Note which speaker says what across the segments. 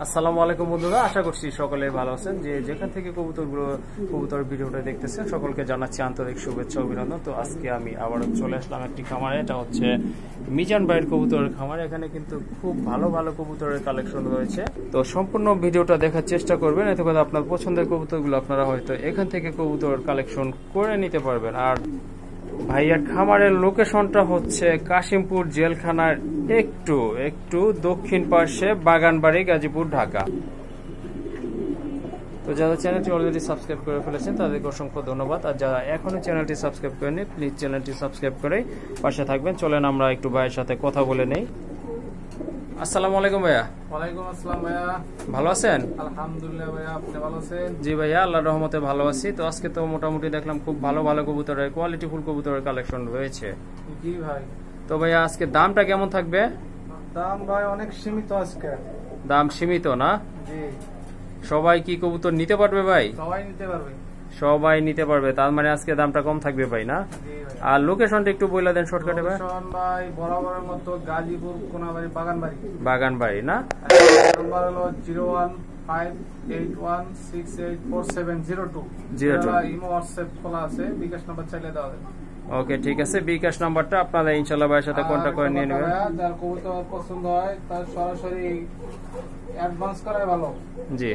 Speaker 1: আসসালামু আলাইকুম বন্ধুরা, আশা করছি সকলে ভালো আছেন। যে যেখান থেকে কবুতর ভিডিওটা দেখতেছেন সকলকে জানাচ্ছি আন্তরিক শুভেচ্ছা অভিনন্দন। তো আজকে আমি আবারও চলে আসলাম একটি খামারে, এটা হচ্ছে মিজান ভাইয়ের কবুতরের খামার। এখানে কিন্তু খুব ভালো ভালো কবুতরের কালেকশন রয়েছে। তো সম্পূর্ণ ভিডিওটা দেখার চেষ্টা করবেন, এতে করে আপনার পছন্দের কবুতরগুলো আপনারা হয়তো এখান থেকে কবুতর কালেকশন করে নিতে পারবেন। আর ভাইয়ার খামারের লোকেশনটা হচ্ছে কাশিমপুর জেলখানার একটু দক্ষিণ পাশে, বাগানবাড়ি, গাজীপুর, ঢাকা। তো যারা চ্যানেলটি অলরেডি সাবস্ক্রাইব করে ফেলেছেন তাদেরকে অসংখ্য ধন্যবাদ। আর যারা এখনো চ্যানেলটি সাবস্ক্রাইব করেনি প্লিজ চ্যানেলটি সাবস্ক্রাইব করে পাশে থাকবেন। চলেন আমরা একটু ভাইয়ের সাথে কথা বলে নেই। আসসালামু আলাইকুম ভাইয়া।
Speaker 2: ওয়ালাইকুম আসসালাম ভাইয়া।
Speaker 1: ভালো আছেন?
Speaker 2: আলহামদুলিল্লাহ ভাইয়া, আপনি ভালো আছেন?
Speaker 1: জি ভাইয়া, আল্লাহর রহমতে ভালো আছি। তো আজকে তো মোটামুটি দেখলাম খুব ভালো ভালো কবুতরের কোয়ালিটিফুল কবুতরের কালেকশন রয়েছে।
Speaker 2: জি ভাই।
Speaker 1: তো ভাইয়া আজকে দামটা কেমন থাকবে?
Speaker 2: দাম ভাই অনেক সীমিত আজকে।
Speaker 1: দাম সীমিত না?
Speaker 2: জি।
Speaker 1: সবাই কি কবুতর নিতে পারবে ভাই?
Speaker 2: সবাই নিতে পারবে।
Speaker 1: সবাই নিতে পারবে, তার মানে আজকে দামটা কম থাকবে ভাই, না?
Speaker 2: জি ভাই।
Speaker 1: আর লোকেশনটা একটু বলে দেন শর্টকাটে ভাই।
Speaker 2: লোকেশন ভাই বরাবরের মতো গাজীপুর কোনাবাড়ি, বাগানবাড়ি।
Speaker 1: বাগানবাড়ি না?
Speaker 2: নাম্বার হলো 01588684702। ইমো হোয়াটসঅ্যাপ খোলা আছে, বিকাশ নাম্বার চাইলে দেওয়া যাবে।
Speaker 1: ওকে ঠিক আছে, বিকাশ নাম্বারটা আপনারা ইনশাআল্লাহ ভাইয়ের সাথে কন্টাক্ট করে নিয়ে নেবেন।
Speaker 2: যার কবুতর পছন্দ হয় তার সরাসরি অ্যাডভান্স করাই ভালো।
Speaker 1: জি।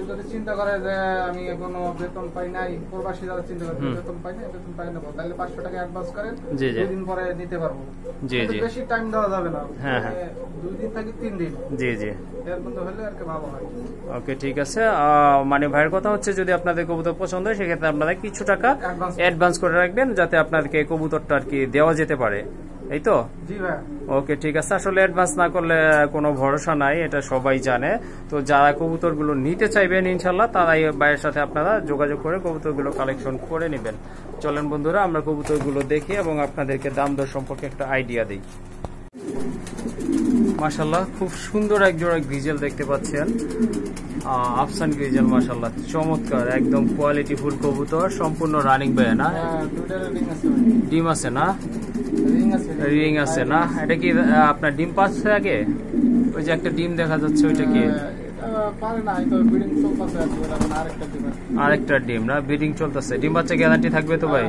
Speaker 2: যদি চিন্তা করে যে আমি এখনো বেতন পাই নাই, প্রবাসী যারা চিন্তা করে বেতন পাই না, তাহলে 500 টাকা অ্যাডভান্স করেন, 2 দিন পরে নিতে পারবো।
Speaker 1: জি জি।
Speaker 2: বেশি টাইম দেওয়া যাবে না।
Speaker 1: হ্যাঁ,
Speaker 2: 2 দিন থেকে 3 দিন।
Speaker 1: জি জি।
Speaker 2: এর মধ্যে হলে আর কি ভালো হয়।
Speaker 1: ওকে ঠিক আছে। মানে ভাইয়ের কথা হচ্ছে যদি আপনাদের কবুতর পছন্দ হয় সেক্ষেত্রে আপনারা কিছু টাকা অ্যাডভান্স করে রাখবেন, যাতে আপনাদেরকে কবুতরটা আর কি দেওয়া যেতে পারে, এই তো?
Speaker 2: জি ভাই।
Speaker 1: ওকে ঠিক আছে। আসলে অ্যাডভান্স না করলে কোনো ভরসা নাই, এটা সবাই জানে। তো যারা কবুতরগুলো নিতে চাইবেন ইনশাল্লাহ তারাই ভাইয়ের সাথে আপনারা যোগাযোগ করে কবুতরগুলো কালেকশন করে নেবেন। চলেন বন্ধুরা আমরা কবুতরগুলো দেখি এবং আপনাদেরকে দাম দর সম্পর্কে একটা আইডিয়া দিই। মাশাআল্লাহ খুব সুন্দর এক জোড়া গ্রিজেল দেখতে পাচ্ছেন, আফসান গ্রিজেল। মাশাআল্লাহ চমৎকার, একদম কোয়ালিটি ফুল কবুতর, সম্পূর্ণ রানিং ভাই না? ডিম আছে না? রিং আছে না? এটা কি আপনার ডিম পাচ্ছে আগে? ওই যে একটা ডিম দেখা যাচ্ছে, ওইটা কি? আরেকটা ডিম না? ব্রিডিং চলতেছে। ডিম বাচ্চা গ্যারান্টি থাকবে তো ভাই?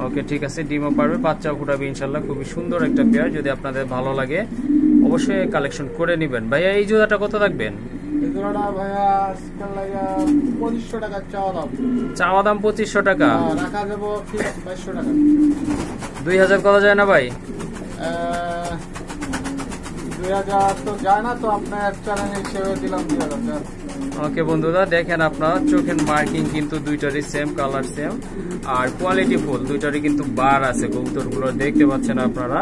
Speaker 1: ওকে ঠিক আছে, ডিমও পারবে, বাচ্চাও ফুটাবে ইনশাল্লাহ। খুবই সুন্দর একটা পেয়ার, যদি আপনাদের ভালো লাগে অবশ্যই কালেকশন করে নেবেন। ভাইয়া এই জোড়াটা কত রাখবেন? চাওয়া দাম 2500 টাকা, 2000 করা যায় না ভাই?
Speaker 2: 2000 তো যায় না, তো আপনার চ্যানেল হিসেবে দিলাম 2000।
Speaker 1: ওকে বন্ধুরা দেখেন, আপনার চোখের মার্কিং কিন্তু দুইটারই সেম কালার, সেম আর কোয়ালিটি ফুল, দুইটারই কিন্তু বার আছে কবুতরগুলো দেখতে পাচ্ছেন আপনারা।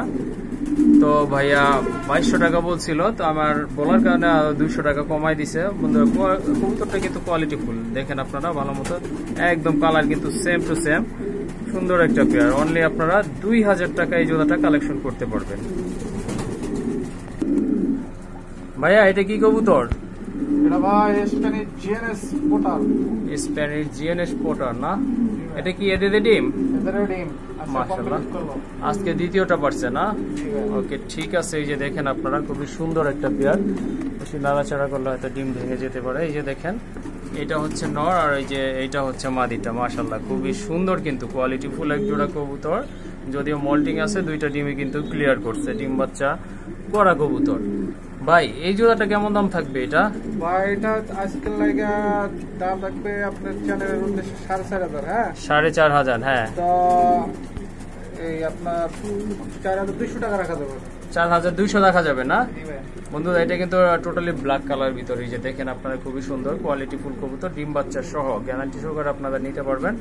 Speaker 1: তো ভাইয়া 2200 টাকা বলছিল, তো আমার বলার কারণে 200 টাকা কমাই দিছে বন্ধুরা। কবুতরটা কিন্তু কোয়ালিটি ফুল, দেখেন আপনারা ভালো মতো, একদম কালার কিন্তু সেম টু সেম, সুন্দর একটা পেয়ার। অনলি আপনারা 2000 টাকা এই জোড়াটা কালেকশন করতে পারবেন। ভাইয়া এটা কি কবুতর?
Speaker 2: এটা ভাই Spanish GNS potter.
Speaker 1: Spanish GNS potter না? এটা কি এদের ডিম?
Speaker 2: এদের ডিম।
Speaker 1: মাশাআল্লাহ আজকে দ্বিতীয়টা পারছে না? ওকে ঠিক আছে। এই যে দেখেন আপনারা খুবই সুন্দর একটা পেয়ার, বেশি নাড়াচাড়া করলে হয়তো ডিম ভেঙে যেতে পারে। এই যে দেখেন এটা হচ্ছে নর আর এই যে এইটা হচ্ছে মাদিটা। মাশাআল্লাহ খুবই সুন্দর, কিন্তু কোয়ালিটি ফুল এক জোড়া কবুতর, যদিও মল্টিং আছে, দুইটা ডিমই কিন্তু ক্লিয়ার করছে, ডিম বাচ্চা করা কবুতর। ভাই এই জোড়াটা কেমন দাম থাকবে? এটা
Speaker 2: ভাই এটা আজকাল লাগা দাম থাকবে আপনার চ্যানেলের উদ্দেশ্যে 4500। হ্যাঁ
Speaker 1: 4500। হ্যাঁ
Speaker 2: তো এই আপনার 4200 টাকা রাখা যাবে।
Speaker 1: 4200 রাখা যাবে না বন্ধুরা? এটা কিন্তু টোটালি ব্ল্যাক কালার ভিতরে, যে দেখেন আপনারা খুবই সুন্দর কোয়ালিটি ফুল কবুতর, ডিম বাচ্চা সহ গ্যারান্টি সহকারে আপনারা নিতে পারবেন।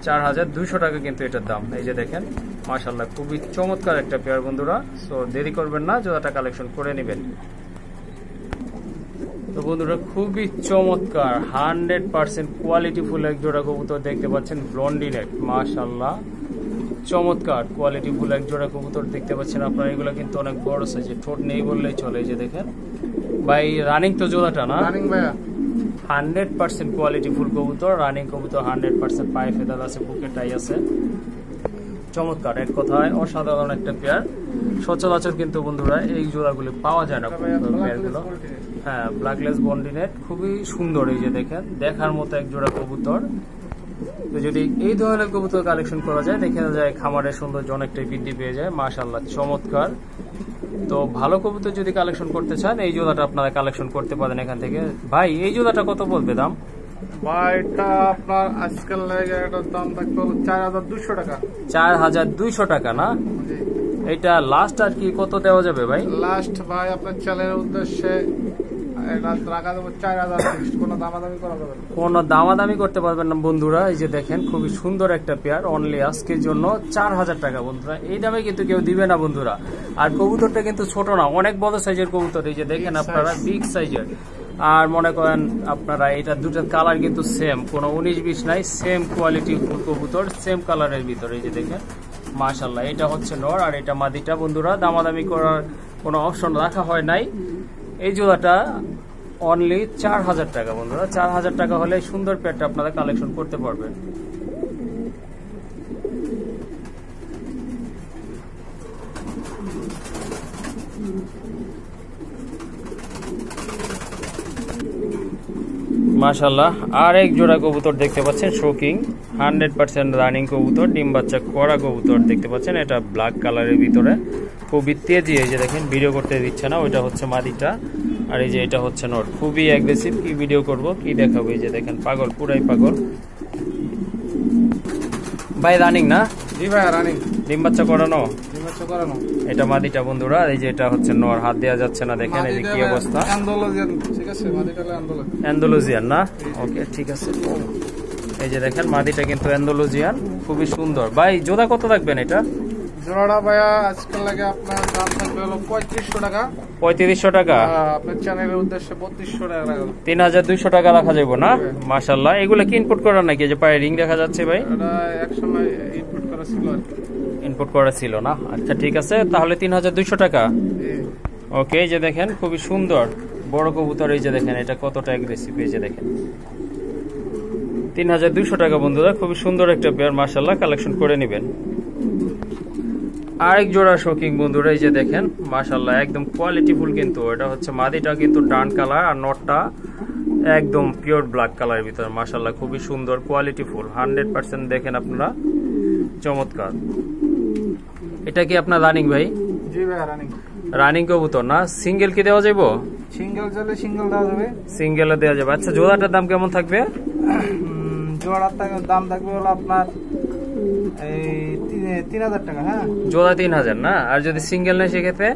Speaker 1: 4200 টাকা কিন্তু এটার দাম। এই যে দেখেন মাশাআল্লাহ খুবই চমৎকার একটা পেয়ার বন্ধুরা। সো দেরি করবেন না, জোড়াটা কালেকশন করে নেবেন। তো বন্ধুরা খুবই চমৎকার 100% কোয়ালিটি ফুল এক জোড়া কবুতর দেখতে পাচ্ছেন, ব্লন্ডিনেট। মাশাআল্লাহ চমৎকার কোয়ালিটি ফুল এক জোড়া কবুতর দেখতে পাচ্ছেন আপনারা। এগুলো কিন্তু অনেক বড় সাইজের, ঠোঁট নেই বললেই চলে। এই যে দেখেন ভাই রানিং তো জোড়াটা না?
Speaker 2: রানিং ভাইয়া
Speaker 1: 100% কোয়ালিটি ফুল কবুতর, রানিং কবুতর 100%, পায়ে ফেদার আছে, বুকে টাই আছে। চমৎকার, এক কথায় অসাধারণ একটা পেয়ার। সচরাচর কিন্তু বন্ধুরা এই জোড়াগুলি পাওয়া যায় না পেয়ারগুলো। হ্যাঁ, ব্ল্যাকলেস বন্ডিনেট, খুবই সুন্দর। এই যে দেখেন, দেখার মতো এক জোড়া কবুতর। তো যদি এই ধরনের কবুতর কালেকশন করা যায়, দেখা যায় খামারের সৌন্দর্য অনেকটাই বৃদ্ধি পেয়ে যায়। মাশাআল্লাহ, চমৎকার। তো ভালো কবুতর যদি কালেকশন করতে চান, এই জোড়াটা আপনারা কালেকশন করতে পারেন এখান থেকে। ভাই, এই জোড়াটা কত বলবে দাম?
Speaker 2: ভাই, এটা আপনার আজকাল এটার দাম থাকবে 4200 টাকা।
Speaker 1: 4200 টাকা না? এটা লাস্ট আর কি কত দেওয়া যাবে ভাই?
Speaker 2: লাস্ট ভাই আপনার চ্যানেলের উদ্দেশ্যে রাখা যাবে 4000।
Speaker 1: কোনো দামাদামি করতে পারবেন না বন্ধুরা। এই যে দেখেন, খুবই সুন্দর একটা পেয়ার, অনলি আজকের জন্য 4000 টাকা বন্ধুরা। এই দামে কিন্তু কেউ দিবে না বন্ধুরা। আর কবুতরটা কিন্তু ছোট না, অনেক বড় সাইজের কবুতর। এই যে দেখেন আপনারা, বিগ সাইজের। আর মনে করেন আপনারা, এটা দুটার কালার কিন্তু সেম, কোনো 19-20 নাই, সেম কোয়ালিটি ফুল কবুতর, সেম কালারের ভিতরে। এই যে দেখেন, মাশাআল্লাহ। এটা হচ্ছে নর আর এটা মাদিটা বন্ধুরা। দামাদামি করার কোনো অপশন রাখা হয় নাই। এই জোড়াটা অনলি 4000 টাকা বন্ধুরা। 4000 টাকা হলে সুন্দর পেয়ারটা আপনারা কালেকশন করতে পারবেন। মাশাআল্লাহ, আর এক জোড়া কবুতর দেখতে পাচ্ছেন, শোকিং 100% রানিং কবুতর, ডিম বাচ্চা করা কবুতর দেখতে পাচ্ছেন। এটা ব্ল্যাক কালারের ভিতরে, খুবই তেজি। এই যে দেখেন, ভিডিও করতে দিচ্ছে না। ওইটা হচ্ছে মাদিটা, আর এই যে এটা হচ্ছে নট। খুবই অ্যাগ্রেসিভ। কি ভিডিও করব, কি দেখাবো? এই যে দেখেন, পাগল, পুরাই পাগল। ভাই রানিং না?
Speaker 2: জি ভাই, রানিং।
Speaker 1: ডিম বাচ্চা করানো?
Speaker 2: ডিম বাচ্চা করানো।
Speaker 1: এটা মাদিটা বন্ধুরা। এই যে এটা হচ্ছে নর, হাত দেওয়া যাচ্ছে না। দেখেন এই যে কি অবস্থা।
Speaker 2: অ্যান্ডালুজিয়ান, ঠিক আছে, মাদিটা
Speaker 1: অ্যান্ডালুজিয়ান না? ওকে, ঠিক আছে। এই যে দেখেন, মাদিটা কিন্তু অ্যান্ডালুজিয়ান, খুবই সুন্দর। ভাই, জোড়া কত রাখবেন এটা?
Speaker 2: জোড়াটা ভাইয়া আজকাল লাগে আপনার দাম থাকবে হলো 3500 টাকা।
Speaker 1: 3500 টাকা?
Speaker 2: আপনার চ্যানেলের উদ্দেশ্যে 3200 টাকা রাখবো।
Speaker 1: 3200 টাকা রাখা যাবে না? মাশাআল্লাহ। এগুলা কি ইনপুট করা নাকি? যে পায়ে রিং দেখা যাচ্ছে ভাই,
Speaker 2: এটা এক সময় ইনপুট করা ছিল।
Speaker 1: ইনপুট করা ছিল না? আচ্ছা, ঠিক আছে, তাহলে 3200 টাকা। ওকে, এই যে দেখেন, খুবই সুন্দর বড় কবুতর। এই যে দেখেন, এটা কতটা অ্যাগ্রেসিভ। এই যে দেখেন, 3200 টাকা বন্ধুরা। খুবই সুন্দর একটা পেয়ার, মাশাআল্লাহ, কালেকশন করে নেবেন। আরেক জোড়া শোকিং বন্ধুরা। এই যে দেখেন, মাশাআল্লাহ, একদম কোয়ালিটি ফুল কিন্তু। এটা হচ্ছে মাদিটা কিন্তু ডান কালার, আর নটটা একদম পিওর ব্ল্যাক কালারের ভিতরে। মাশাআল্লাহ, খুবই সুন্দর, কোয়ালিটি ফুল 100%। দেখেন আপনারা, চমৎকার। এটা কি আপনার রানিং ভাই?
Speaker 2: জি ভাই, রানিং।
Speaker 1: রানিং কবুতর না? সিঙ্গেল কি দেওয়া যাবে?
Speaker 2: সিঙ্গেল চলে, সিঙ্গেল দেওয়া যাবে।
Speaker 1: সিঙ্গেলে দেওয়া যাবে। আচ্ছা, জোড়াটার দাম কেমন থাকবে?
Speaker 2: জোড়ার দাম থাকবে হলো আপনার এই 3000 টাকা। হ্যাঁ,
Speaker 1: জোড়া 3000 না? আর যদি সিঙ্গেল নেয় সেক্ষেত্রে?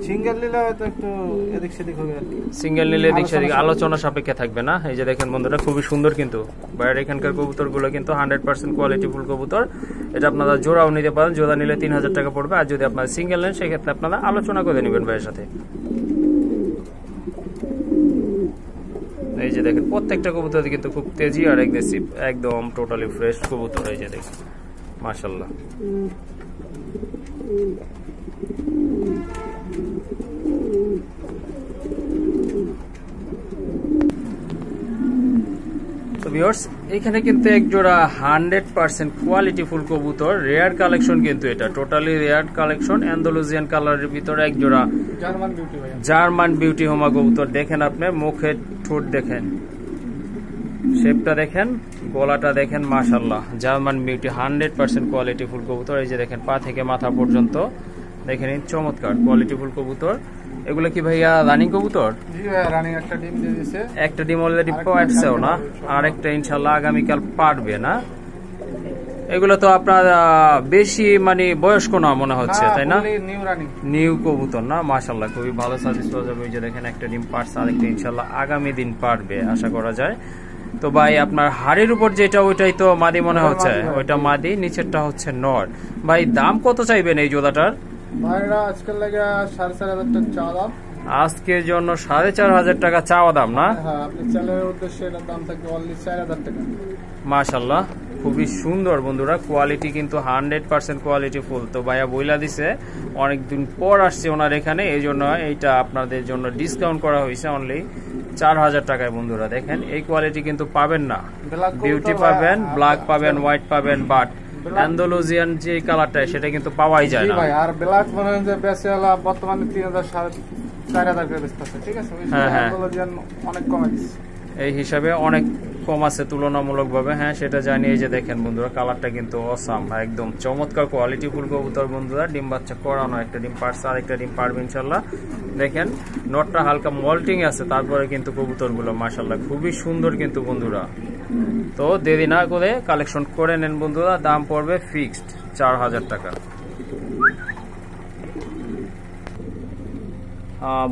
Speaker 2: সিঙ্গেল নিলে হয়তো একটু এদিক সেদিক হবে আর কি।
Speaker 1: সিঙ্গেল নিলে এদিক সেদিক আলোচনা সাপেক্ষে থাকবে না? এই যে দেখেন বন্ধুরা, খুবই সুন্দর কিন্তু। বাইরের এখানকার কবুতর গুলো কিন্তু 100% কোয়ালিটি ফুল কবুতর। এটা আপনারা জোড়াও নিতে পারেন। জোড়া নিলে 3000 টাকা পড়বে। আর যদি আপনারা সিঙ্গেল নেন, সেক্ষেত্রে আপনারা আলোচনা করে নেবেন ভাইয়ের সাথে। এই যে দেখেন, প্রত্যেকটা কবুতর কিন্তু খুব তেজি আর অ্যাগ্রেসিভ, একদম টোটালি ফ্রেশ কবুতর। এই যে দেখেন, মাশাআল্লাহ। তো ভিউয়ার্স, এখানে কিন্তু এক জোড়া 100% কোয়ালিটি ফুল কবুতর, রেয়ার কালেকশন কিন্তু। এটা টোটালি রেয়ার কালেকশন, অ্যান্ডালুজিয়ান কালারের ভিতরে এক জোড়া
Speaker 2: জার্মান বিউটি ভাই।
Speaker 1: জার্মান বিউটি হোমা কবুতর। দেখেন আপনি, মুখের ঠোঁট দেখেন, শেপটা দেখেন, গলাটা দেখেন, মাশাআল্লাহ, জার্মান বিউটি 100% কোয়ালিটি ফুল কবুতর। এই যে দেখেন, পা থেকে মাথা পর্যন্ত দেখেন, চমৎকার কোয়ালিটি ফুল কবুতর। এগুলো কি ভাইয়া রানিং কবুতর?
Speaker 2: জি ভাই, রানিং। একটা ডিম দিয়ে দিয়েছে।
Speaker 1: একটা ডিম অলরেডি পাড়ছেও না? আর একটা ইনশাআল্লাহ আগামীকাল পারবে না? এগুলো তো আপনার বেশি মানে বয়স্ক না মনে হচ্ছে, তাই না?
Speaker 2: নিউ রানিং,
Speaker 1: নিউ কবুতর না? মাশাআল্লাহ, খুবই ভালো সার্ভিস পাওয়া যাবে। এই যে দেখেন, একটা ডিম পারছে, আরেকটা ইনশাআল্লাহ আগামী দিন পারবে, আশা করা যায়। তো ভাই, আপনার হাড়ের উপর যেটা, ওইটাই তো মাদি মনে হচ্ছে? ওইটা মাদি, নিচেরটা হচ্ছে নর। ভাই, দাম কত চাইবেন এই জোড়াটার?
Speaker 2: ভাইরা আজকাল লাগে 4500 টাকা চাওয়া দাম।
Speaker 1: আজকের জন্য 4500 টাকা চাওয়া দাম না?
Speaker 2: হ্যাঁ, আপনি চ্যানেলের উদ্দেশ্যে এটার দাম থাকবে অনলি 4000 টাকা।
Speaker 1: মাশাআল্লাহ, খুবই সুন্দর বন্ধুরা, কোয়ালিটি কিন্তু 100% কোয়ালিটি ফুল। তো ভাইয়া বইলা দিছে, অনেকদিন পর আসছে ওনার এখানে, এই জন্য এইটা আপনাদের জন্য ডিসকাউন্ট করা হয়েছে অনলি 4000 টাকায় বন্ধুরা। দেখেন, এই কোয়ালিটি কিন্তু পাবেন না। বিউটি পাবেন, ব্ল্যাক পাবেন, হোয়াইট পাবেন, বাট অ্যান্ডালুজিয়ান যে কালারটা সেটা কিন্তু পাওয়াই যায় না
Speaker 2: ভাই। আর ব্ল্যাক মনে হয় যে বেসেলা বর্তমানে 3000 4000 করে বেচতেছে, ঠিক আছে? অ্যান্ডালুজিয়ান অনেক কমে দিচ্ছে,
Speaker 1: এই হিসাবে অনেক কম আছে তুলনামূলকভাবে। হ্যাঁ, সেটা জানি। এই যে দেখেন বন্ধুরা, কালারটা কিন্তু অসাম, একদম চমৎকার কোয়ালিটি ফুল কবুতর বন্ধুরা। ডিম বাচ্চা করানো, একটা ডিম পারছে আর একটা ডিম পারবে ইনশাল্লাহ। দেখেন নটটা হালকা মল্টিং আছে, তারপরে কিন্তু কবুতরগুলো মাশাল্লাহ খুবই সুন্দর কিন্তু বন্ধুরা। তো দেরি না করে কালেকশন করে নেন বন্ধুরা। দাম পড়বে ফিক্সড 4000 টাকা।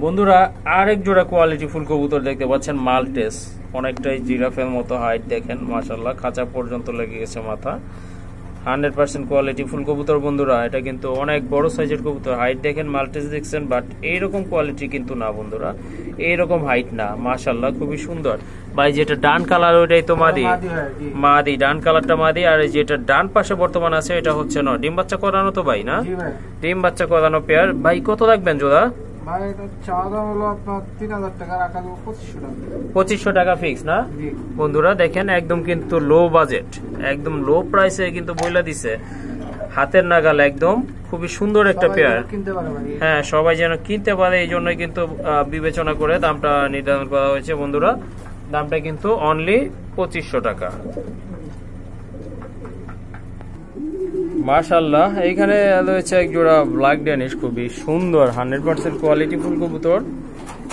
Speaker 1: বন্ধুরা আরেক জোড়া কোয়ালিটি ফুল কবুতর দেখতে পাচ্ছেন, মাল্টেস। অনেকটাই জিরাফের মতো হাইট, দেখেন মাশাল্লাহ, খাঁচা পর্যন্ত লেগে গেছে মাথা। 100% কোয়ালিটি ফুল কবুতর বন্ধুরা। এটা কিন্তু অনেক বড় সাইজের কবুতর। হাইট দেখেন, মাল্টেস দেখছেন, বাট এইরকম কোয়ালিটি কিন্তু না বন্ধুরা, এইরকম হাইট না। মাশাল্লাহ খুবই সুন্দর ভাই। যেটা ডান কালার ওইটাই তো মাদি, মাদি ডান কালারটা মাদি। আর যেটা ডান পাশে বর্তমান আছে এটা হচ্ছে না। ডিম বাচ্চা করানো তো ভাই না? ডিম বাচ্চা করানো পেয়ার। ভাই কত রাখবেন জোড়া? 2500 টাকা ফিক্স না বন্ধুরা। দেখেন একদম কিন্তু লো বাজেট, একদম লো প্রাইসে কিন্তু বইলা দিছে, হাতের নাগাল একদম। খুবই সুন্দর একটা পেয়ার। হ্যাঁ, সবাই যেন কিনতে পারে, এই জন্য কিন্তু বিবেচনা করে দামটা নির্ধারণ করা হয়েছে বন্ধুরা। দামটা কিন্তু অনলি 2500 টাকা। মাশাআল্লাহ এইখানে রয়েছে এক জোড়া ব্ল্যাক ড্যানিশ, খুবই সুন্দর 100% কোয়ালিটি ফুল কবুতর।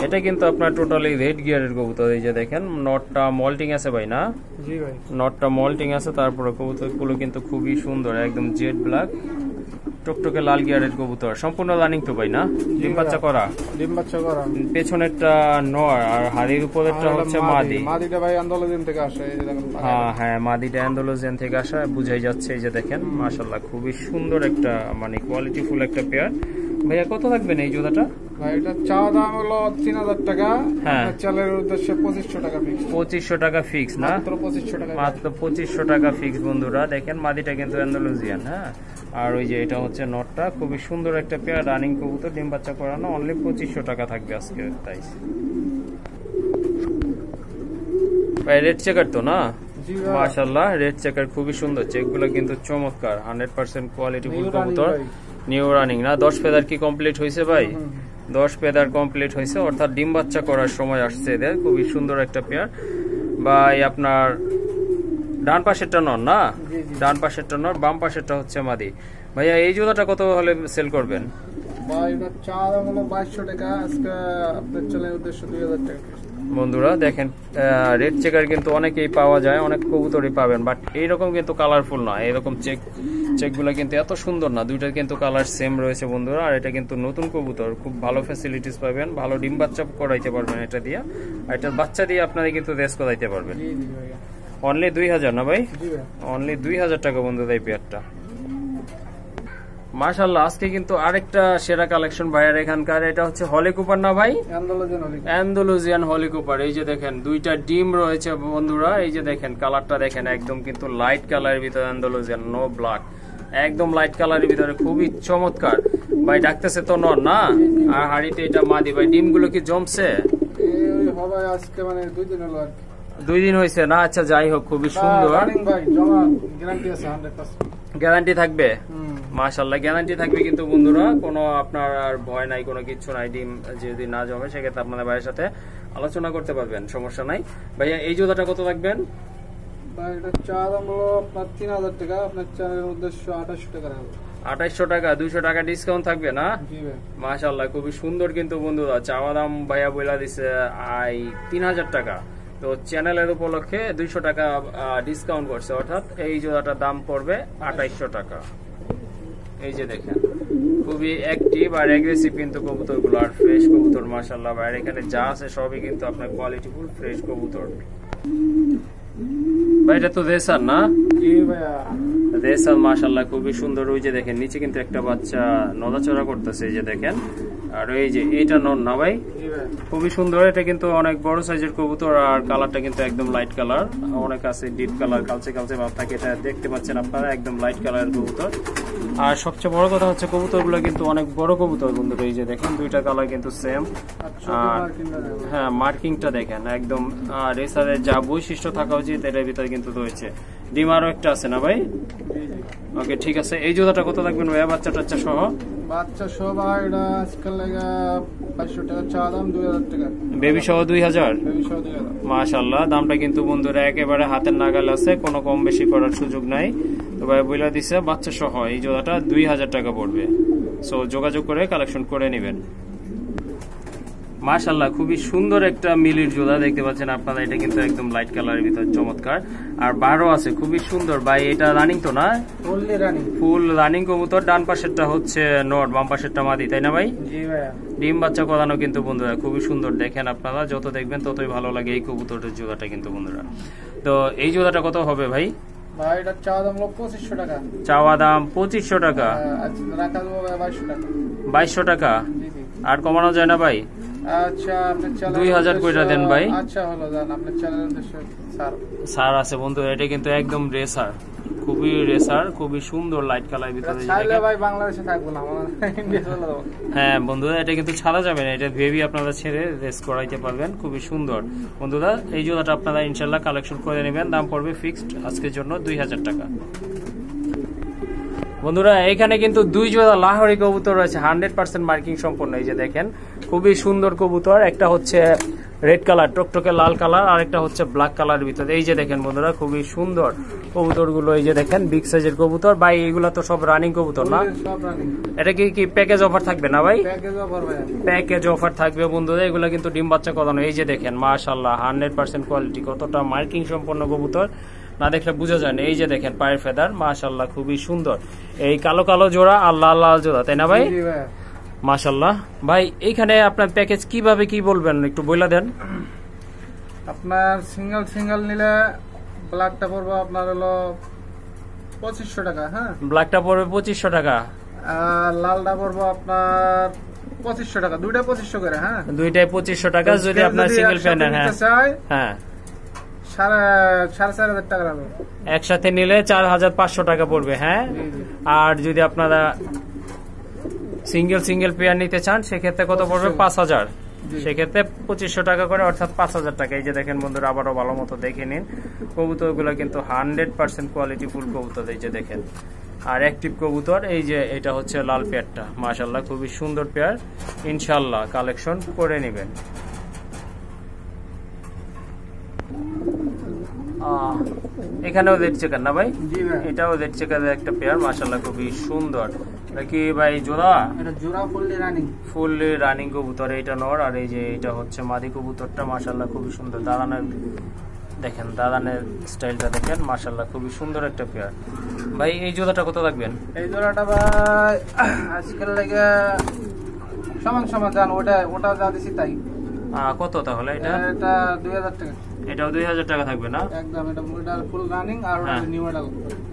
Speaker 1: এটা কিন্তু আপনার টোটালি রেড গিয়ারের কবুতর। এই যে দেখেন নটটা মল্টিং আছে ভাই না?
Speaker 2: জি ভাই,
Speaker 1: নটটা মল্টিং আছে। তারপরে কবুতরগুলো কিন্তু খুবই সুন্দর, একদম জেড ব্ল্যাক টকটকে লাল গিয়ারের কবুতর। সম্পূর্ণ রানিং তো ভাই না? ডিম বাচ্চা করা,
Speaker 2: ডিম বাচ্চা করা।
Speaker 1: পেছনেরটা নর আর হাড়ির উপরেরটা হচ্ছে মাদি।
Speaker 2: মাদিটা ভাই আন্দালুজিয়ান থেকে আসে, এই যে দেখেন।
Speaker 1: হ্যাঁ, মাদিটা আন্দালুজিয়ান থেকে আসা, বুঝাই যাচ্ছে। এই যে দেখেন মাশাআল্লাহ খুবই সুন্দর একটা মানে কোয়ালিটি ফুল একটা পেয়ার। ভাইয়া কত রাখবেন এই জোড়াটা?
Speaker 2: ভাই এটা চা দাম হলো 3000 টাকা।
Speaker 1: হ্যাঁ,
Speaker 2: চালের উদ্দেশ্যে 2500 টাকা ফিক্স।
Speaker 1: 2500 টাকা ফিক্স না?
Speaker 2: মাত্র 2500 টাকা,
Speaker 1: মাত্র 2500 টাকা ফিক্স বন্ধুরা। দেখেন মাদিটা কিন্তু আন্দালুজিয়ান। হ্যাঁ, আর ওই যে এটা হচ্ছে নটটা, খুবই সুন্দর একটা পেয়ার, রানিং কবুতর, ডিম বাচ্চা করানো। অনলি 2500 টাকা থাকবে আজকে তাই। ভাই রেড চেকার তো না? মাশাআল্লাহ রেড চেকার খুবই সুন্দর, চেকগুলো কিন্তু চমৎকার। 100% কোয়ালিটি ফুল কবুতর, নিউ রানিং না? 10 ফেদার কি কমপ্লিট হয়েছে ভাই? 10 ফেদার কমপ্লিট হয়েছে, অর্থাৎ ডিম বাচ্চা করার সময় আসছে এদের। খুবই সুন্দর একটা পেয়ার ভাই। আপনার ডান পাশেরটা নর না? ডান পাশেরটা নর, বাম পাশেরটা হচ্ছে মাদি। ভাইয়া এই জোড়াটা কত হলে সেল করবেন?
Speaker 2: ভাই এটা চা দাম হলো 2200 টাকা, আজকে আপনার চ্যানেলের উদ্দেশ্যে 2000 টাকা।
Speaker 1: বন্ধুরা দেখেন রেড চেকার কিন্তু অনেকেই পাওয়া যায়, অনেক কবুতরই পাবেন, বাট এইরকম কিন্তু কালারফুল না। এইরকম চেকগুলো কিন্তু এত সুন্দর না। দুইটার কিন্তু কালার সেম রয়েছে বন্ধুরা। আর এটা কিন্তু নতুন কবুতর, খুব ভালো ফ্যাসিলিটিস পাবেন, ভালো ডিম বাচ্চা করাইতে পারবেন এটা দিয়ে। আর এটার বাচ্চা দিয়ে আপনারা কিন্তু রেস করাইতে পারবেন। অনলি 2000 না ভাই? অনলি 2000 টাকা বন্ধুরা এই পেয়ারটা। মাশাআল্লাহ আজকে কিন্তু আরেকটা সেরা কালেকশন ভাইয়ার এখানকার। এটা হচ্ছে হলি কুপার না ভাই? অ্যান্ডালুজিয়ান হলি কুপার। এই যে দেখেন দুইটা ডিম রয়েছে বন্ধুরা। এই যে দেখেন কালারটা দেখেন, একদম কিন্তু লাইট কালারের ভিতরে অ্যান্ডালুজিয়ান, নো ব্ল্যাক, একদম লাইট কালারের ভিতরে, খুবই চমৎকার ভাই। ডাকতেছে তো নর না? আর হাড়িতে এটা মাদি। ভাই ডিমগুলো কি জমছে?
Speaker 2: আজকে মানে 2 দিন হলো,
Speaker 1: 2 দিন হয়েছে না? আচ্ছা যাই হোক, খুবই সুন্দর। গ্যারান্টি থাকবে? মাশাআল্লাহ গ্যারান্টি থাকবে কিন্তু বন্ধুরা, কোনো আপনার আর ভয় নাই, কোনো কিছু নাই। ডিম যদি না জমে সেক্ষেত্রে আপনাদের ভাইয়ের সাথে আলোচনা করতে পারবেন, সমস্যা নাই। ভাইয়া এই জোড়াটা কত রাখবেন?
Speaker 2: ভাই এটা চা দাম হলো আপনার 3000 টাকা, আপনার চ্যানেলের উদ্দেশ্যে 2800 টাকা রাখবো।
Speaker 1: 2800 টাকা, 200 টাকা ডিসকাউন্ট থাকবে না? মাশাআল্লাহ খুবই সুন্দর কিন্তু বন্ধুরা। চাওয়া দাম ভাইয়া বইলা দিছে 3000 টাকা, তো চ্যানেলের উপলক্ষে 200 টাকা ডিসকাউন্ট করছে, অর্থাৎ এই জোড়াটার দাম পড়বে 2800 টাকা। এই যে দেখেন খুবই অ্যাক্টিভ আর অ্যাগ্রেসিভ কিন্তু কবুতরগুলো, আর ফ্রেশ কবুতর মাশাআল্লাহ। আর এখানে যা আছে সবই কিন্তু আপনার কোয়ালিটিফুল ফ্রেশ কবুতর। ভাই এটা তো রেসার না?
Speaker 2: জি ভাইয়া
Speaker 1: রেসার মাশাআল্লাহ খুবই সুন্দর। ওই যে দেখেন নিচে কিন্তু একটা বাচ্চা নড়াচড়া করতেছে, এই যে দেখেন। আর এই যে এইটা নর না ভাই? খুবই সুন্দর। এটা কিন্তু অনেক বড় সাইজের কবুতর, আর কালারটা কিন্তু একদম লাইট কালার। অনেক আছে ডিপ কালার, কালচে কালচে ভাব থাকে, এটা দেখতে পাচ্ছেন আপনারা, একদম লাইট কালারের কবুতর। আর সবচেয়ে বড় কথা হচ্ছে কবুতরগুলো কিন্তু অনেক বড় কবুতর বন্ধুরা, এই যে দেখেন দুইটা কালার কিন্তু সেম। হ্যাঁ, মার্কিংটা দেখেন একদম রেসারের যা বৈশিষ্ট্য থাকা উচিত এটার ভিতরে কিন্তু রয়েছে। ডিম আরো একটা আছে না ভাই? ওকে, ঠিক আছে। এই জোড়াটা কত থাকবেন ভাইয়া বাচ্চা টাচ্চা সহ?
Speaker 2: বাচ্চা সহ ভাই এটা আজকাল লাগা 500 টাকা চা দাম, 2000 টাকা
Speaker 1: বেবি সহ 2000।
Speaker 2: বেবি সহ 2000
Speaker 1: মাশাআল্লাহ, দামটা কিন্তু বন্ধুরা একেবারে হাতের নাগাল আছে, কোনো কম বেশি করার সুযোগ নাই। তো ভাই বইলা দিছে বাচ্চা সহ এই জোড়াটা 2000 টাকা পড়বে। সো যোগাযোগ করে কালেকশন করে নেবেন। মাশাআল্লাহ, খুবই সুন্দর একটা মিলির জোড়া দেখতে পাচ্ছেন আপনারা। এটা কিন্তু একদম লাইট কালারের ভিতর চমৎকার, আর বারো আছে খুবই সুন্দর। ভাই এটা রানিং তো না?
Speaker 2: ফুললি রানিং,
Speaker 1: ফুল রানিং কবুতর। ডান পাশেরটা হচ্ছে নর, বাম পাশেরটা মাদি, তাই না ভাই?
Speaker 2: জি ভাইয়া।
Speaker 1: ডিম বাচ্চা করানো কিন্তু বন্ধুরা খুবই সুন্দর। দেখেন আপনারা যত দেখবেন ততই ভালো লাগে এই কবুতরের জোড়াটা কিন্তু বন্ধুরা। তো এই জোড়াটা কত হবে ভাই?
Speaker 2: ভাই এটা চাওয়া দাম 2500 টাকা।
Speaker 1: চাওয়া দাম 2500 টাকা।
Speaker 2: আচ্ছা, রাখা দেবো 2200 টাকা।
Speaker 1: 2200 টাকা।
Speaker 2: জি জি।
Speaker 1: আর কমানো যায় না ভাই?
Speaker 2: আচ্ছা, আপনি চ্যানেল
Speaker 1: 2000 কইরা দেন ভাই।
Speaker 2: আচ্ছা হলো, জান আপনি চ্যানেল দেশে
Speaker 1: স্যার আছে বন্ধু। এটা কিন্তু একদম রেসার, খুবই রেসার, খুবই সুন্দর লাইট কালার ভিতরে।
Speaker 2: চাইলে ভাই বাংলাদেশে থাকবো না, আমরা ইন্ডিয়া চলে যাবো।
Speaker 1: হ্যাঁ বন্ধুরা, এটা কিন্তু ছাড়া যাবে না, এটা বেবি আপনারা ছেড়ে রেস করাইতে পারবেন, খুবই সুন্দর। বন্ধুরা এই জোড়াটা আপনারা ইনশাল্লাহ কালেকশন করে নেবেন। দাম পড়বে ফিক্সড আজকের জন্য 2000 টাকা। বন্ধুরা এখানে কিন্তু দুই জোড়া লাহোরি কবুতর রয়েছে, 100% মার্কিং সম্পন্ন। এই যে দেখেন খুবই সুন্দর কবুতর। একটা হচ্ছে রেড কালার, টকটকে লাল কালার, আর একটা হচ্ছে ব্ল্যাক কালার ভিতরে। এই যে দেখেন বন্ধুরা খুবই সুন্দর কবুতরগুলো। এই যে দেখেন বিগ সাইজের কবুতর। ভাই এগুলা তো সব রানিং কবুতর না?
Speaker 2: সব রানিং।
Speaker 1: এটা কি প্যাকেজ অফার থাকবে না ভাই?
Speaker 2: প্যাকেজ অফার ভাই,
Speaker 1: প্যাকেজ অফার থাকবে বন্ধুরা। এগুলা কিন্তু ডিম বাচ্চা করানো। এই যে দেখেন মাশাআল্লাহ 100% কোয়ালিটি, কতটা মার্কিং সম্পন্ন কবুতর না দেখলে বোঝা যায় না। এই যে দেখেন পায়ের ফেদার মাশাআল্লাহ খুবই সুন্দর। এই কালো কালো জোড়া আর লাল লাল জোড়া, তাই না ভাই?
Speaker 2: জি ভাই।
Speaker 1: মাশাআল্লাহ। ভাই এইখানে আপনার প্যাকেজ কিভাবে কি বলবেন একটু বইলা দেন।
Speaker 2: আপনার সিঙ্গেল নিলে ব্ল্যাকটা পড়বে আপনার হলো 2500 টাকা। হ্যাঁ,
Speaker 1: ব্ল্যাকটা পড়বে 2500 টাকা,
Speaker 2: আর লালটা পড়বে আপনার 2500 টাকা। দুইটা 2500 করে। হ্যাঁ,
Speaker 1: দুইটাই 2500 টাকা। যদি আপনার সিঙ্গেল প্যান নেন, হ্যাঁ
Speaker 2: 4500 টাকা লাগবে।
Speaker 1: একসাথে নিলে 4500 টাকা পড়বে। হ্যাঁ, আর যদি আপনারা সিঙ্গেল পেয়ার নিতে চান সেক্ষেত্রে কত পড়বে? 5000। সেক্ষেত্রে 2500 টাকা করে, অর্থাৎ 5000 টাকা। এই যে দেখেন বন্ধুরা, আবারও ভালো মতো দেখে নিন কবুতরগুলো কিন্তু 100% কোয়ালিটি ফুল কবুতর। এই যে দেখেন আর অ্যাক্টিভ কবুতর। এই যে এটা হচ্ছে লাল পেয়ারটা, মাশাআল্লাহ খুবই সুন্দর পেয়ার। ইনশাআল্লাহ কালেকশন করে নেবেন। এখানেও রেড চেকার না ভাই?
Speaker 2: জি ভাই,
Speaker 1: এটাও রেড চেকারের একটা পেয়ার, মাশাআল্লাহ খুবই সুন্দর। কি ভাই জোড়া?
Speaker 2: এটা জোড়া ফুললি রানিং।
Speaker 1: ফুললি রানিং কবুতর। এইটা নর, আর এই যে এটা হচ্ছে মাদি কবুতরটা। মাশাআল্লাহ খুবই সুন্দর। দাঁড়ানোর দেখেন, দাঁড়ানোর স্টাইলটা দেখেন, মাশাআল্লাহ খুবই সুন্দর একটা পেয়ার। ভাই এই জোড়াটা কত রাখবেন?
Speaker 2: এই জোড়াটা ভাই আজকাল লাগে সমান জান, ওটা যা দিছি তাই।
Speaker 1: কত তাহলে এটা?
Speaker 2: এটা 2000 টাকা।
Speaker 1: এটাও 2000 টাকা থাকবে না?
Speaker 2: একদম, এটা ফুল রানিং আর নিউ মডেল।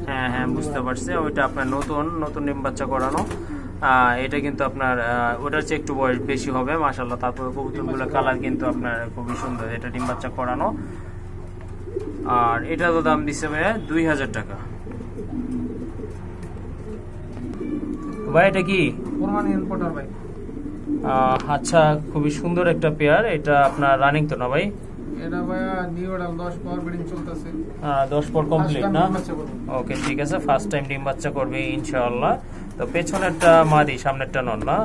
Speaker 1: হ্যাঁ বুঝতে পারছি। ওইটা আপনার নতুন ডিম বাচ্চা করানো। এটা কিন্তু আপনার ওটার চেয়ে একটু বয়স বেশি হবে মাশাআল্লাহ। তারপরে কবুতরগুলো কালার কিন্তু আপনার খুবই সুন্দর। এটা ডিম বাচ্চা করানো। আর এটা তো দাম দিচ্ছে ভাইয়া 2000 টাকা। ভাই এটা কি?
Speaker 2: ওরমানি ইম্পোর্টার ভাই।
Speaker 1: আচ্ছা, খুবই সুন্দর একটা পেয়ার। এটা আপনার রানিং তো না ভাই?
Speaker 2: এটা ভাইয়া নিউ মডেল, 10 পর ব্রিডিং চলতেছে।
Speaker 1: 10 পর কমপ্লিট না? ওকে ঠিক আছে, ফার্স্ট টাইম ডিম বাচ্চা করবে ইনশাআল্লাহ। তো পেছনেরটা মাদি, সামনেরটা নন না?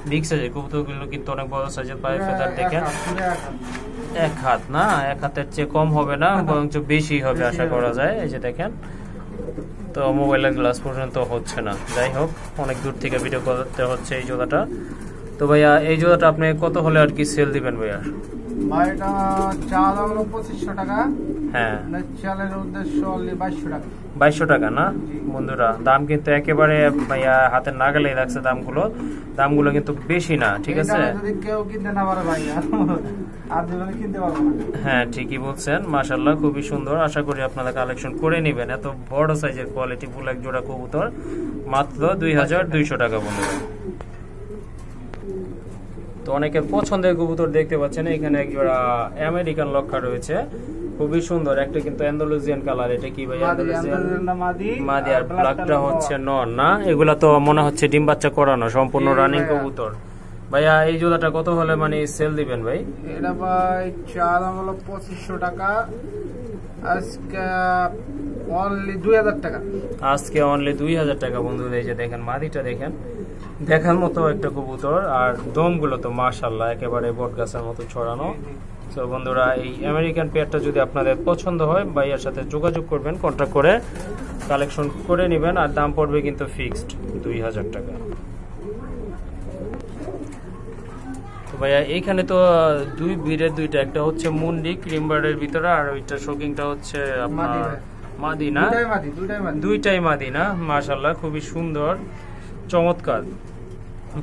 Speaker 1: বিগ সাইজের কবুতরগুলো কিন্তু অনেক বড় সাইজের। পায়ের ফেদার দেখেন, এক হাত না, এক হাতের চেয়ে কম হবে না, বরঞ্চ বেশি হবে আশা করা যায়। এই যে দেখেন, তো মোবাইলের গ্লাস পর্যন্ত হচ্ছে না। যাই হোক, অনেক দূর থেকে ভিডিও করতে হচ্ছে এই জোড়াটা। তো ভাইয়া এই জোড়াটা আপনি কত হলে আর কি সেল দিবেন ভাইয়া?
Speaker 2: ভাই এটা চা দাম হলো 2500 টাকা।
Speaker 1: হ্যাঁ,
Speaker 2: চ্যানেলের উদ্দেশ্য অনলি 2200 টাকা।
Speaker 1: 2200 টাকা না বন্ধুরা? দাম কিন্তু একেবারে ভাইয়া হাতের নাগালে রাখছে দামগুলো কিন্তু বেশি না, ঠিক আছে?
Speaker 2: যদি কেউ কিনতে না পারে ভাই আর দুজনে কিনতে পারবো না।
Speaker 1: হ্যাঁ ঠিকই বলছেন, মাশাআল্লাহ খুবই সুন্দর। আশা করি আপনারা কালেকশন করে নেবেন। এত বড় সাইজের কোয়ালিটি ফুল এক জোড়া কবুতর মাত্র 2200 টাকা বন্ধুরা। তো অনেকের পছন্দের কবুতর দেখতে পাচ্ছেন। এখানে এক জোড়া আমেরিকান লক্ষা রয়েছে, খুবই সুন্দর। একটা কিন্তু অ্যান্ডালুজিয়ান কালার, এটা কি ভাই? মাদি আর ব্ল্যাকটা হচ্ছে নর না? এগুলা তো মনে হচ্ছে ডিম বাচ্চা করানো, সম্পূর্ণ রানিং কবুতর। ভাইয়া এই জোড়াটা কত হলে মানে সেল দিবেন ভাই?
Speaker 2: এটা ভাই চা দাম হলো 2500 টাকা, আজকে অনলি 2000 টাকা।
Speaker 1: আজকে অনলি 2000 টাকা বন্ধুরা। এই যে দেখেন মাদিটা দেখেন, দেখার মতো একটা কবুতর। আর দমগুলো তো মাশাআল্লাহ একেবারে বট গাছের মতো ছড়ানো। তো বন্ধুরা এই আমেরিকান পেয়ারটা যদি আপনাদের পছন্দ হয় ভাইয়ার সাথে যোগাযোগ করবেন, কন্ট্যাক্ট করে কালেকশন করে নেবেন। আর দাম পড়বে কিন্তু ফিক্সড 2000 টাকা। ভাইয়া এইখানে তো দুই ব্রিডের দুইটা, একটা হচ্ছে মুন্ডি ক্রিম বার্ডের ভিতরে, আর ওইটা শোকিংটা হচ্ছে আপনার মাদি না? দুইটাই মাদি না? মাশাআল্লাহ খুবই সুন্দর চমৎকার।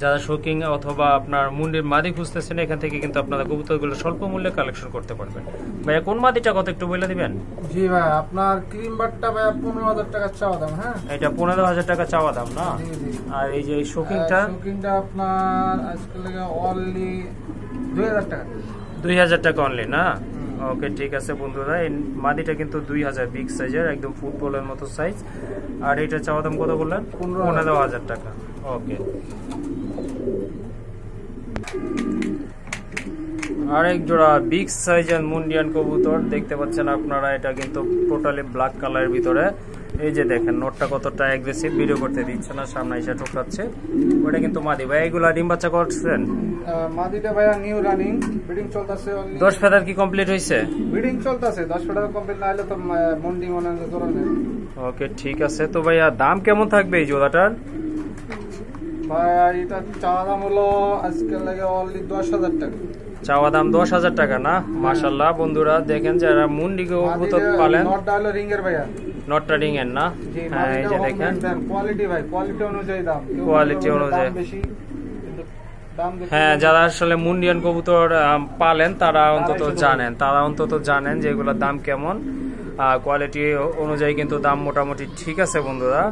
Speaker 1: যারা শোকিং অথবা আপনার মুন্ডির মাদি খুঁজতেছেন এখান থেকে কিন্তু আপনারা কবুতরগুলো স্বল্প মূল্যে কালেকশন করতে পারবেন। ভাইয়া কোন মাদিটা কত একটু বলে দিবেন?
Speaker 2: জি ভাই, আপনার ক্রিম বার্ডটা ভাই 15000 টাকা চাওয়া দাম। হ্যাঁ,
Speaker 1: এটা 15000 টাকা চাওয়া দাম না? আর এই যে শোকিংটা
Speaker 2: আপনার আজকে লাগে অনলি 2000 টাকা।
Speaker 1: 2000 টাকা অনলি না? ওকে ঠিক আছে বন্ধুরা। এই মাদিটা কিন্তু 2000 বিগ সাইজের, একদম ফুটবলের মতো সাইজ। আর এটা চাওয়া দাম কত বললেন? 15000 টাকা। ওকে। আরেক জোড়া বিগ সাইজের মুন্ডিয়ান কবুতর দেখতে পাচ্ছেন আপনারা। এটা কিন্তু টোটালি ব্ল্যাক কালারের ভিতরে। এই যে দেখেন নোটটা কতটা অ্যাগ্রেসিভ, ভিডিও করতে দিচ্ছে না, সামনে এসে ঠোকাচ্ছে। ওটা কিন্তু মাদি। ভাই এগুলা ডিম বাচ্চা করছেন?
Speaker 2: মাদিটা ভাইয়া নিউ রানিং, ব্রিডিং চলতেছে।
Speaker 1: 10 ফেদার কি কমপ্লিট হইছে?
Speaker 2: ব্রিডিং চলতেছে, 10 ফেদার কমপ্লিট না হলে তো মুন্ডি মনে হয় জোড়া নেই।
Speaker 1: ওকে ঠিক আছে। তো ভাইয়া দাম কেমন থাকবে এই জোড়াটার?
Speaker 2: ভাই এটা চাওয়া দাম হলো আজকে লাগে অনলি 10000 টাকা।
Speaker 1: চাওয়া দাম 10000 টাকা না? মাশাআল্লাহ বন্ধুরা দেখেন যারা মুন্ডি কবুতর পালেন।
Speaker 2: নটটা হলো রিং এর ভাইয়া,
Speaker 1: নটটা রিং এর না? হ্যাঁ এই যে দেখেন
Speaker 2: কোয়ালিটি ভাই, কোয়ালিটি অনুযায়ী দাম,
Speaker 1: কোয়ালিটি অনুযায়ী
Speaker 2: বেশি দাম।
Speaker 1: হ্যাঁ, যারা আসলে মুন্ডিয়ান কবুতর পালেন তারা অন্তত জানেন যে এগুলোর দাম কেমন। কোয়ালিটি অনুযায়ী কিন্তু দাম মোটামুটি ঠিক আছে বন্ধুরা।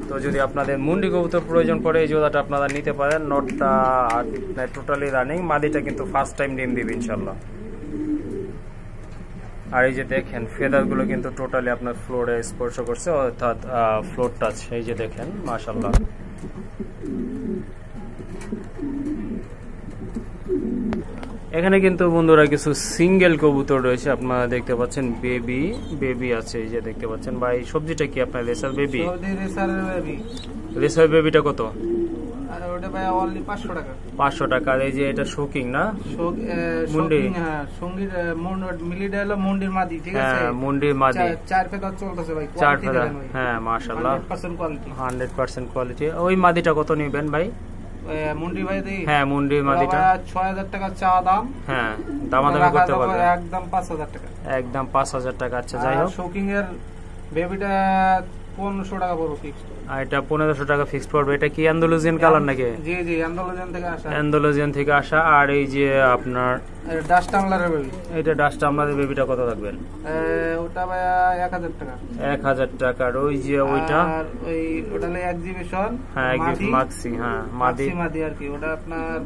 Speaker 1: তো যদি আপনাদের মুন্ডি কবুতর প্রয়োজন পড়ে এই জোড়াটা আপনারা নিতে পারেন। নটটা টোটালি রানিং, মাদিটা কিন্তু ফার্স্ট টাইম ডিম দিবে ইনশাল্লাহ। আর এই যে দেখেন ফেদারগুলো কিন্তু টোটালি আপনার ফ্লোরে স্পর্শ করছে, অর্থাৎ ফ্লোর টাচ। এই যে দেখেন মাশাআল্লাহ। এখানে কিন্তু বন্ধুরা কিছু সিঙ্গেল কবুতর রয়েছে, আপনারা দেখতে পাচ্ছেন। বেবি আছে, এই যে দেখতে পাচ্ছেন। ভাই সবজিটা কি আপনার রেসার বেবি? রেসার বেবিটা কত?
Speaker 2: আরে ওটা ভাই অনলি 500 টাকা।
Speaker 1: 500 টাকা। এই যে এটা শোকিং না?
Speaker 2: মুন্ডি। হ্যাঁ, সঙ্গীর মিলিডা হলো মুন্ডির মাদি, ঠিক আছে?
Speaker 1: হ্যাঁ মুন্ডির মাদি।
Speaker 2: 4 ফেদার চলতেছে ভাই,
Speaker 1: 4 ফেদার। হ্যাঁ মাশাআল্লাহ
Speaker 2: 100% কোয়ালিটি।
Speaker 1: 100% কোয়ালিটি। ওই মাদিটা কত নেবেন ভাই?
Speaker 2: মুন্ডি ভাই দেই।
Speaker 1: হ্যাঁ মুন্ডির মাদিটা
Speaker 2: 6000 টাকা চাওয়া দাম।
Speaker 1: হ্যাঁ দামাদামি করতে পারবেন।
Speaker 2: একদম 5000 টাকা।
Speaker 1: একদম 5000 টাকা। আচ্ছা যাই হোক,
Speaker 2: শোকিং এর বেবিটা 1500 টাকা পড়বে ফিক্সড।
Speaker 1: আর এটা 1500 টাকা ফিক্সড পড়বে। এটা কি অ্যান্ডালুজিয়ান কালার নাকি?
Speaker 2: জি জি, অ্যান্ডালুজিয়ান থেকে আসা।
Speaker 1: অ্যান্ডালুজিয়ান থেকে আসা। আর এই যে আপনার
Speaker 2: ডাস্ট টামলারের বেবি,
Speaker 1: এটা ডাস্ট টামলারের বেবিটা কত রাখবেন?
Speaker 2: ওটা ভাই 1000 টাকা।
Speaker 1: 1000 টাকা। আর ওই যে ওইটা,
Speaker 2: আর ওই ওটা হলো এক্সিবিশন।
Speaker 1: হ্যাঁ এক্সিবিশন মাক্সি। হ্যাঁ মাদি
Speaker 2: আর কি, ওটা আপনার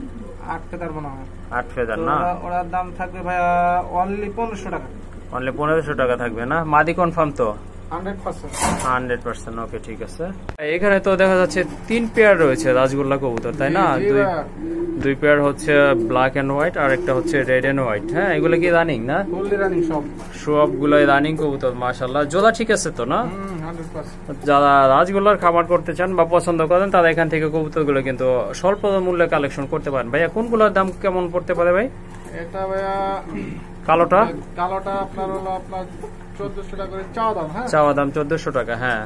Speaker 2: 8 ফেদার মনে হয়।
Speaker 1: 8 ফেদার না?
Speaker 2: ওটার দাম থাকবে ভাই অনলি 1500 টাকা।
Speaker 1: অনলি 1500 টাকা থাকবে না? মাদি কনফার্ম তো?
Speaker 2: 100%।
Speaker 1: ওকে ঠিক আছে। এখানে তো দেখা যাচ্ছে 3 পেয়ার রয়েছে রাজগোল্লা কবুতর, তাই না? দুই পেয়ার হচ্ছে ব্ল্যাক এন্ড হোয়াইট, আর একটা হচ্ছে রেড এন্ড হোয়াইট। হ্যাঁ এগুলো কি রানিং না?
Speaker 2: ফুললি রানিং
Speaker 1: সবগুলোই রানিং কবুতর মাশাআল্লাহ। জোড়া ঠিক আছে তো না?
Speaker 2: 100%।
Speaker 1: যারা রাজগোল্লার খামার করতে চান বা পছন্দ করেন তারা এখান থেকে কবুতরগুলো কিন্তু স্বল্প মূল্যে কালেকশন করতে পারেন। ভাইয়া কোনগুলোর দাম কেমন পড়তে পারে ভাই?
Speaker 2: এটা ভাইয়া
Speaker 1: কালোটা
Speaker 2: আপনার হলো আপনার 1400 টাকা করে চাওয়া দাম। হ্যাঁ
Speaker 1: চাওয়া দাম 1400 টাকা। হ্যাঁ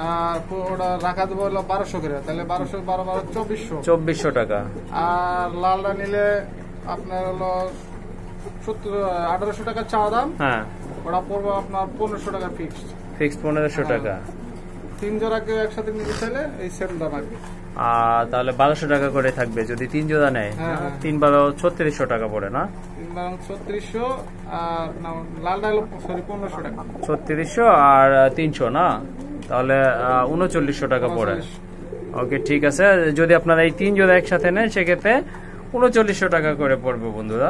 Speaker 2: আর ওটা রাখা দেবো হলো 1200 করে, তাহলে 1200 12
Speaker 1: 2400 টাকা।
Speaker 2: আর লালটা নিলে আপনার হলো 1800 টাকা চাওয়া দাম।
Speaker 1: হ্যাঁ
Speaker 2: ওটা পড়বে আপনার 1500 টাকা ফিক্সড।
Speaker 1: 1500 টাকা।
Speaker 2: 3 জোড়া কেউ একসাথে নিতে চাইলে এই সেম দাম আসবে।
Speaker 1: তাহলে 1200 টাকা করে থাকবে যদি 3 জোড়া নেয়। 3 বার 3600 টাকা পড়ে না?
Speaker 2: 3600 আর লালটা হলো 1500 টাকা।
Speaker 1: 3600 আর 300 না? তাহলে 3900 টাকা পড়ে। ওকে ঠিক আছে। যদি আপনারা এই 3 জোড়া একসাথে নেন সেক্ষেত্রে 3900 টাকা করে পড়বে বন্ধুরা।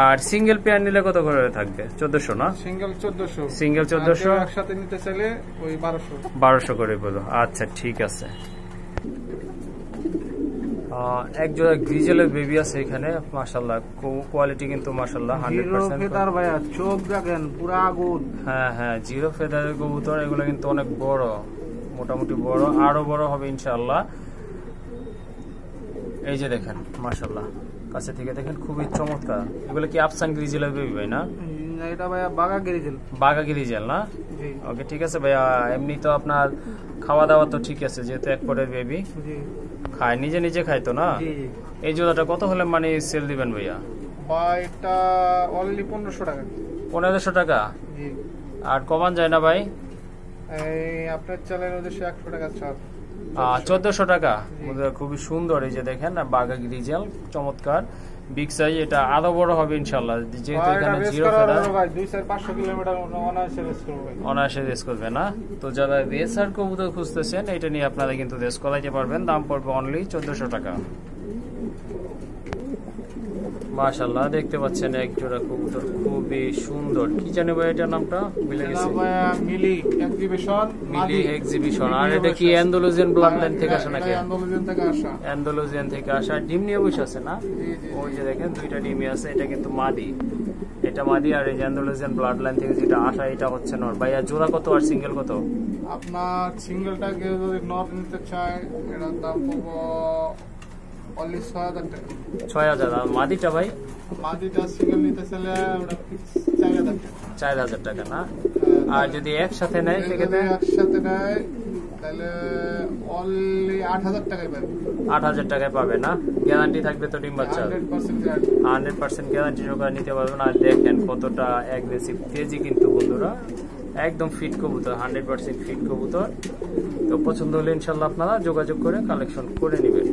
Speaker 1: আর সিঙ্গেল পেয়ার নিলে কত করে থাকবে? 1400 না?
Speaker 2: সিঙ্গেল 1400।
Speaker 1: সিঙ্গেল 1400,
Speaker 2: একসাথে নিতে চাইলে ওই 1200।
Speaker 1: 1200 করে বলো। আচ্ছা ঠিক আছে। এক জোড়া গ্রিজেলের বেবি আছে এখানে, মাশাআল্লাহ কোয়ালিটি কিন্তু মাশাআল্লাহ 100%।
Speaker 2: ফেদার ভাইয়া, চোখ দেখেন পুরো আগুন।
Speaker 1: হ্যাঁ হ্যাঁ, জিরো ফেদারের কবুতর, এগুলো কিন্তু অনেক বড়, মোটামুটি বড়, আরো বড় হবে ইনশাআল্লাহ। এই যে দেখেন মাশাআল্লাহ, কাছে থেকে দেখেন খুবই চমৎকার। এগুলো কি আফসান গ্রিজেলের বেবি ভাই না?
Speaker 2: এটা ভাইয়া বাগা গ্রিজেল।
Speaker 1: বাগা গ্রিজেল না?
Speaker 2: জি।
Speaker 1: ওকে ঠিক আছে ভাইয়া। এমনি তো আপনার খাওয়া দাওয়া তো ঠিক আছে, যেহেতু এক পরের বেবি,
Speaker 2: জি
Speaker 1: খায় নিজে নিজে খায় তো না?
Speaker 2: জি জি।
Speaker 1: এই জোড়াটা কত হলে মানে সেল দিবেন ভাইয়া?
Speaker 2: ভাই এটা অনলি 1500 টাকা।
Speaker 1: 1500 টাকা?
Speaker 2: জি।
Speaker 1: আর কমান যায় না ভাই?
Speaker 2: এই আপনার চ্যানেল উদ্দেশ্যে 100 টাকা ছাড়।
Speaker 1: 1400 টাকা। খুবই সুন্দর, এই যে দেখেন বাগা গ্রিজেল, চমৎকার বিগ সাইজ। এটা আরো বড় হবে ইনশাআল্লাহ, যেহেতু এখানে জিরো ফেদার।
Speaker 2: ভাই 2-500 কিলোমিটার অনায়াসে রেস করবে।
Speaker 1: অনায়াসে রেস করবে না? তো যারা রেসার কবুতর খুঁজতেছেন, এটা নিয়ে আপনারা কিন্তু রেস করাইতে পারবেন। দাম পড়বে অনলি 1400 টাকা। মাশাআল্লাহ, দেখতে পাচ্ছেন এক জোড়া কবুতর, খুবই সুন্দর। কি জানি ভাই এটার নামটা ভুলে গেছি।
Speaker 2: মিলি এক্সিবিশন।
Speaker 1: মিলি এক্সিবিশন। আর এটা কি অ্যান্ডালুজিয়ান ব্লাড লাইন থেকে আসে নাকি?
Speaker 2: অ্যান্ডালুজিয়ান থেকে আসা।
Speaker 1: অ্যান্ডালুজিয়ান থেকে আসা। ডিম নিয়ে বসে আছে না?
Speaker 2: জি জি।
Speaker 1: ওই যে দেখেন দুইটা ডিমই আছে। এটা কিন্তু মাদি, এটা মাদি। আর এই অ্যান্ডালুজিয়ান ব্লাড লাইন থেকে যেটা আসা, এটা হচ্ছে নর। ভাইয়া জোড়া কত আর সিঙ্গেল কত?
Speaker 2: আপনার সিঙ্গেলটা কেউ যদি নর নিতে চায়, এটার দাম পড়বো অনলি 6000 টাকা।
Speaker 1: 6000। আর মাদিটা ভাই?
Speaker 2: মাদিটা সিঙ্গেল নিতে চাইলে ওটা ফিক্স 4000 টাকা।
Speaker 1: 4000 টাকা না? আর যদি একসাথে নেয় সেক্ষেত্রে?
Speaker 2: একসাথে নেয় তাহলে অনলি 8000 টাকায় পাবে।
Speaker 1: 8000 টাকায় পাবে না? গ্যারান্টি থাকবে তো ডিম বাচ্চা?
Speaker 2: 100% গ্যারান্টি।
Speaker 1: 100% গ্যারান্টি সহকারে নিতে পারবেন। আর দেখেন কতটা অ্যাগ্রেসিভ, তেজি কিন্তু বন্ধুরা, একদম ফিট কবুতর, 100% ফিট কবুতর। তো পছন্দ হলে ইনশাল্লাহ আপনারা যোগাযোগ করে কালেকশন করে নেবেন।